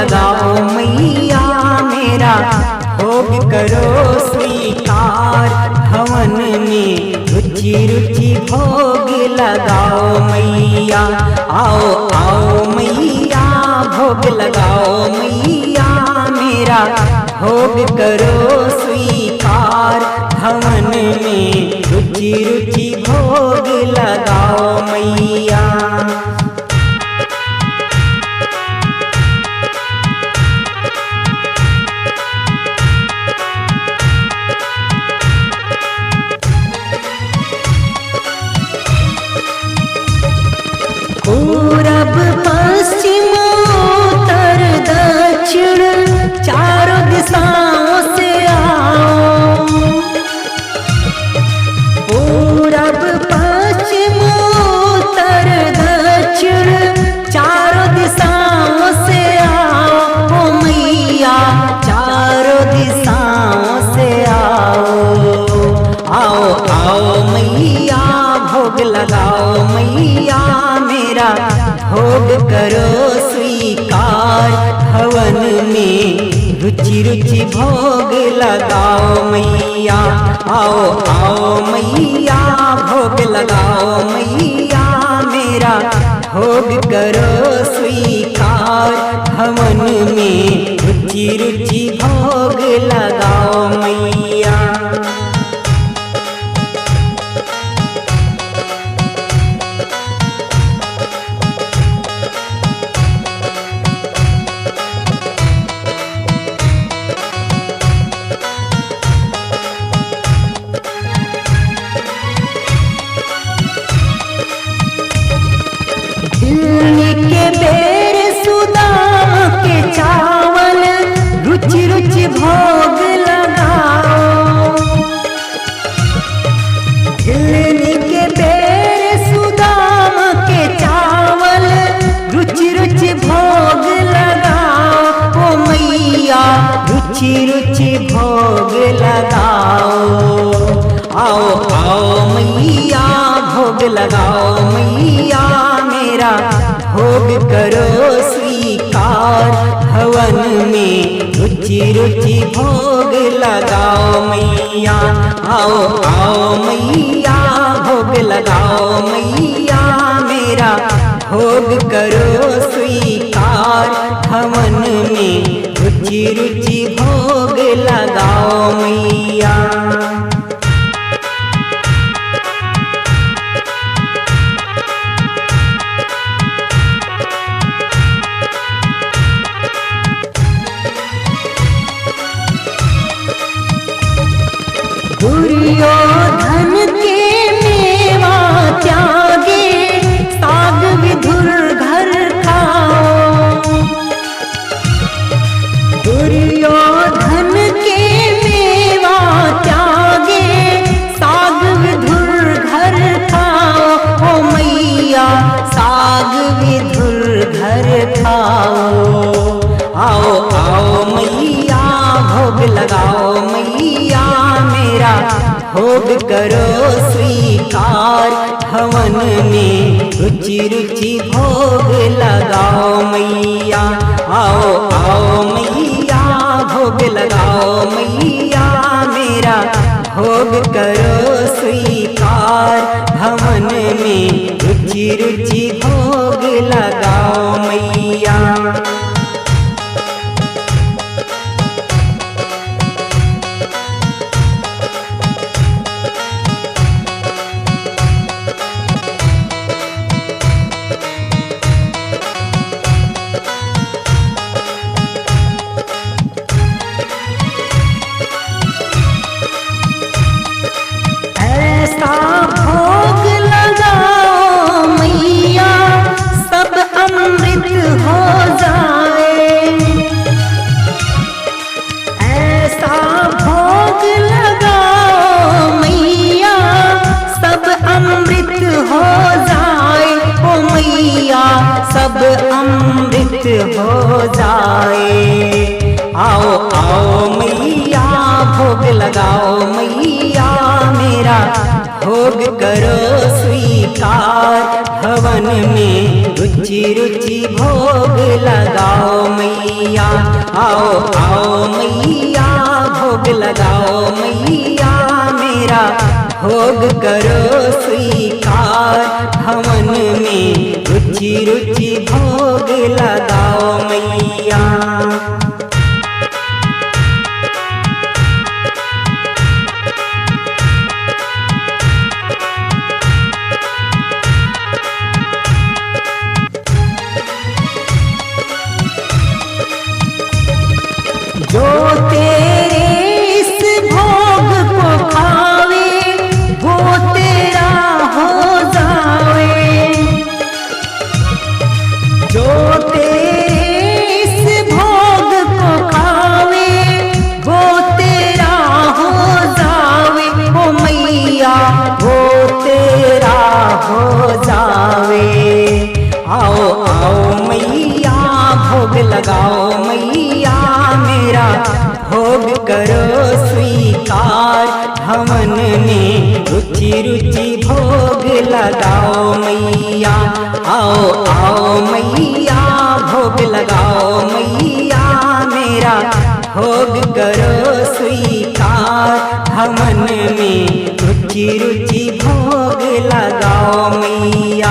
लगाओ मैया मेरा भोग करो स्वीकार। हवन में रुचि रुचि भोग लगाओ मैया। आओ आओ मैया भोग लगाओ मैया मेरा भोग करो स्वीकार। हवन में रुचि रुचि भोग लगाओ मैया। पूरब पश्चिम उत्तर दक्षिण चारों दिशाओं से आओ। पूरब पश्चिम उत्तर दक्षिण चारों दिशाओं से आओ। ओ मैया चारों दिशाओं से आओ। आओ आओ मैया भोग लगाओ मैया मेरा भोग करो स्वीकार। हवन में रुचि रुचि भोग लगाओ मैया। आओ आओ मैया भोग लगाओ मैया मेरा भोग करो स्वीकार। हवन में रुचि रुचि भोग लगाओ मैया। के बेर सुदाम के चावल रुचि रुचि भोग लगाओ। हिलनी के बेर सुदाम के चावल रुचि रुचि भोग लगाओ। ओ मैया रुचि रुचि भोग लगाओ। आओ आओ मैया भोग लगाओ मैया मेरा भोग करो स्वीकार। हवन में रुचि रुचि भोग लगाओ मैया। आओ आओ मैया भोग लगाओ मैया मेरा भोग करो स्वीकार। हवन में रुचि रुचि भोग लगाओ मैया। दुर्योधन के मेवा त्यागे साग विधुर घर खाओ। दुर्योधन के मेवा त्यागे साग विधुर घर खाओ। ओ मैया साग विधुर घर खाओ। आओ आओ मैया भोग लगाओ मैया मेरा भोग करो स्वीकार। हवन में रुचि रुचि भोग लगाओ मैया। आओ आओ मैया भोग लगाओ मैया मेरा भोग करो स्वीकार। हवन में रुचि रुचि भोग लगाओ मैया। ऐसा भोग लगाओ मैया भोग करो स्वीकार, हवन में रुचि रुचि भोग लगाओ मैया। आओ आओ मैया भोग लगाओ मैया मेरा, भोग करो स्वीकार, हवन में रुचि रुचि भोग लगाओ मैया। जो तेरे इस भोग को खावे वो तेरा हो जावे। जो तेरे इस भोग को खावे वो तेरा हो जावे। ओ मैया वो तेरा हो जावे। आओ आओ मैया भोग लगाओ मैया मेरा, भोग करो स्वीकार, हवन में रुचि रुचि भोग लगाओ मैया। आओ आओ मैया भोग लगाओ मैया मेरा, भोग करो स्वीकार, हवन में रुचि रुचि भोग लगाओ मैया।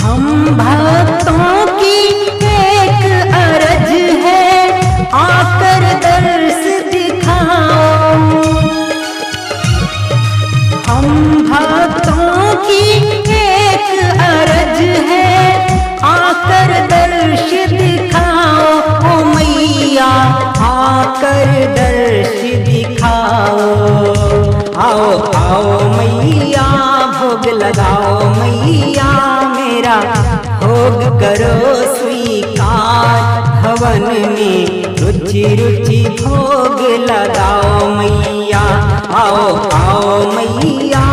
हम भक्तों की एक अर्ज है, आकर दर्श दिखाओ। हम भक्तों की एक अर्ज है, आकर दर्श दिखाओ। ओ मैया आकर दर्श दिखाओ। आओ आओ मैया भोग लगाओ मैया मेरा, भोग करो स्वीकार, हवन में रुचि रुचि भोग लगाओ मैया। आओ आओ मैया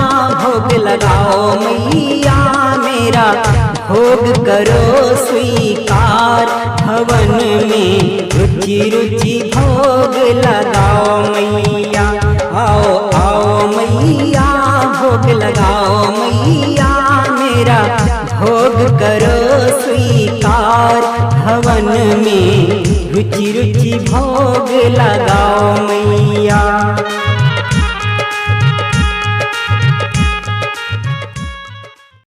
भोग लगाओ मैया मेरा, भोग करो स्वीकार, हवन में रुचि रुचि भोग लगाओ मैया। आओ आओ मैया भोग लगाओ मैया मेरा, भोग करो स्वीकार, हवन में रुचि रुचि भोग लगा।